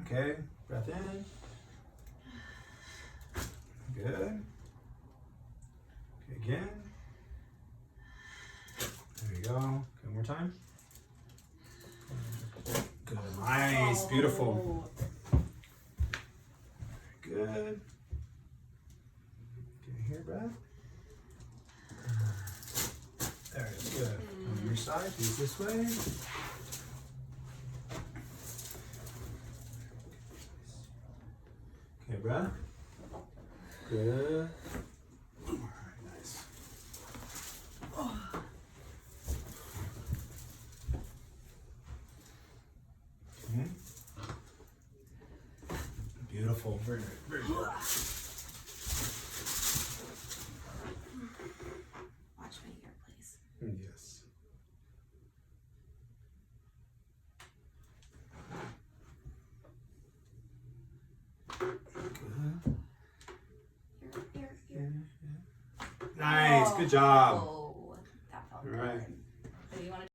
Okay, breath in. Good. Okay, again. There you go. Okay, one more time. Good. Nice. Beautiful. Good. Can you hear breath? There it is. Good. On your side, face this way. Okay, breath. Good. All right, nice. Okay. Beautiful. Very good. Very good. Watch my ear, please. Yes. Good. Ear. Nice. Good job. Oh, that felt All right. good.